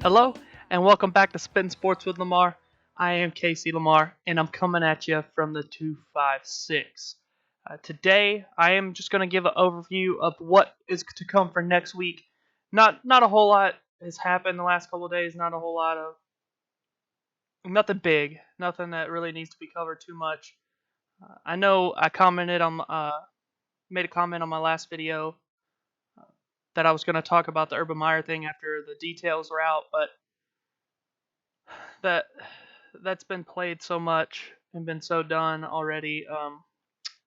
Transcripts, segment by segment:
Hello, and welcome back to Spittin Sports with Lamar. I am Casey Lamar, and I'm coming at you from the 256. Today, I am just going to give an overview of what is to come for next week. Not a whole lot has happened the last couple of days. Not a whole lot of nothing big, nothing that really needs to be covered too much. I know I made a comment on my last video that I was going to talk about the Urban Meyer thing after the details were out, but that's been played so much and been so done already.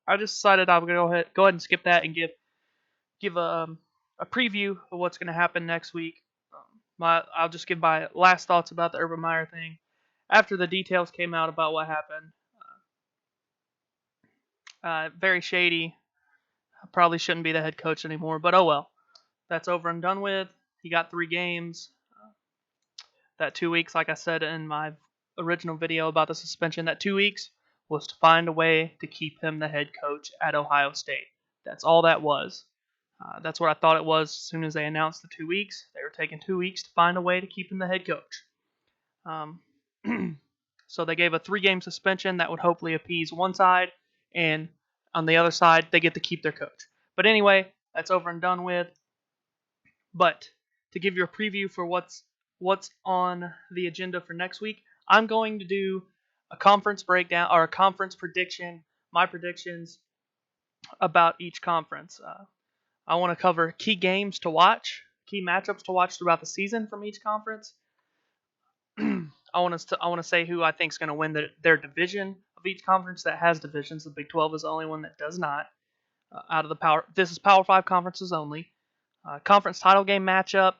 I just decided I would go ahead and skip that and give a preview of what's going to happen next week. I'll just give my last thoughts about the Urban Meyer thing after the details came out about what happened. Very shady. I probably shouldn't be the head coach anymore, but oh well. That's over and done with. He got 3 games. That 2 weeks, like I said in my original video about the suspension, that 2 weeks was to find a way to keep him the head coach at Ohio State. That's all that was. That's what I thought it was as soon as they announced the 2 weeks. They were taking 2 weeks to find a way to keep him the head coach. So they gave a 3-game suspension that would hopefully appease one side, and on the other side, they get to keep their coach. But anyway, that's over and done with. But to give you a preview for what's on the agenda for next week, I'm going to do a conference breakdown or a conference prediction, my predictions about each conference. I want to cover key games to watch, key matchups to watch throughout the season from each conference. I want to say who I think is going to win their division of each conference that has divisions. The Big 12 is the only one that does not. This is Power 5 conferences only. Conference title game matchup,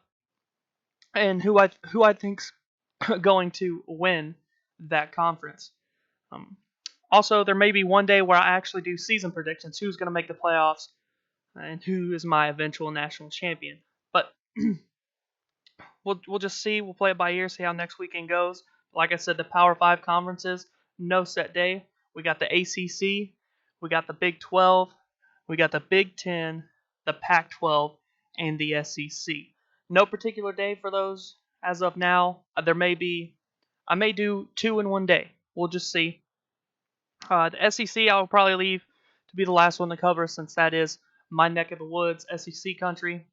and who I think's going to win that conference. Also, there may be one day where I actually do season predictions, who's going to make the playoffs, and who is my eventual national champion. But we'll just see. We'll play it by ear, see how next weekend goes. Like I said, the Power 5 conferences, no set day. We got the ACC, we got the Big 12, we got the Big 10, the Pac-12, and the SEC. No particular day for those as of now. I may do 2 in one day. We'll just see. The SEC I will probably leave to be the last one to cover, since that is my neck of the woods, SEC country.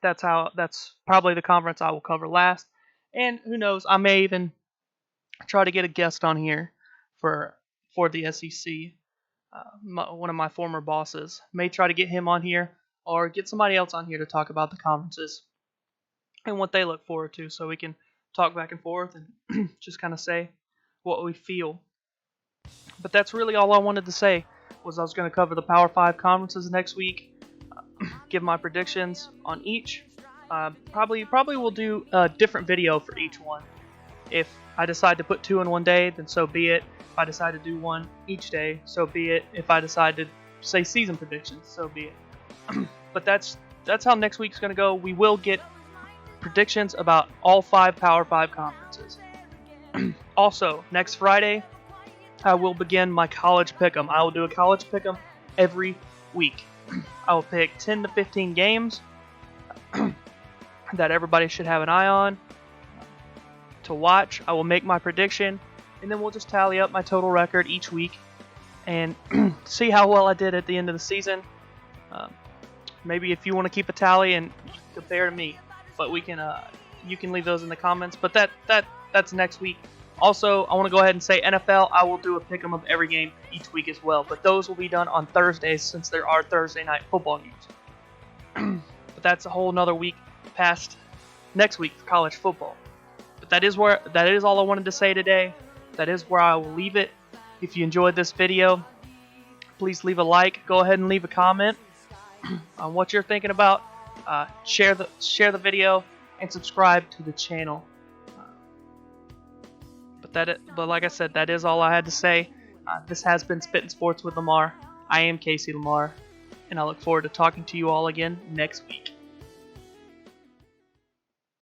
That's probably the conference I will cover last. And who knows, I may even try to get a guest on here for the SEC. One of my former bosses. May try to get him on here, or get somebody else on here to talk about the conferences and what they look forward to, so we can talk back and forth and just kind of say what we feel. But that's really all I wanted to say. Was I was going to cover the Power 5 conferences next week, give my predictions on each. Probably will do a different video for each one. If I decide to put 2 in one day, then so be it. If I decide to do 1 each day, so be it. If I decide to say season predictions, so be it. But that's how next week's going to go. We will get predictions about all 5 Power 5 conferences. Also, next Friday, I will begin my college pick'em. I will do a college pick'em every week. I will pick 10 to 15 games that everybody should have an eye on to watch. I will make my prediction, and then we'll just tally up my total record each week and see how well I did at the end of the season. Maybe if you want to keep a tally and compare to me, but you can leave those in the comments. But that's next week. Also, I want to go ahead and say NFL. I will do a pick'em of every game each week as well, but those will be done on Thursdays, since there are Thursday night football games. But that's a whole nother week past next week for college football. But that is all I wanted to say today. That is where I will leave it. If you enjoyed this video, please leave a like. Go ahead and leave a comment on what you're thinking about. Share the video and subscribe to the channel. But like I said, that is all I had to say. This has been Spittin Sports with Lamar. I am Casey Lamar, and I look forward to talking to you all again next week.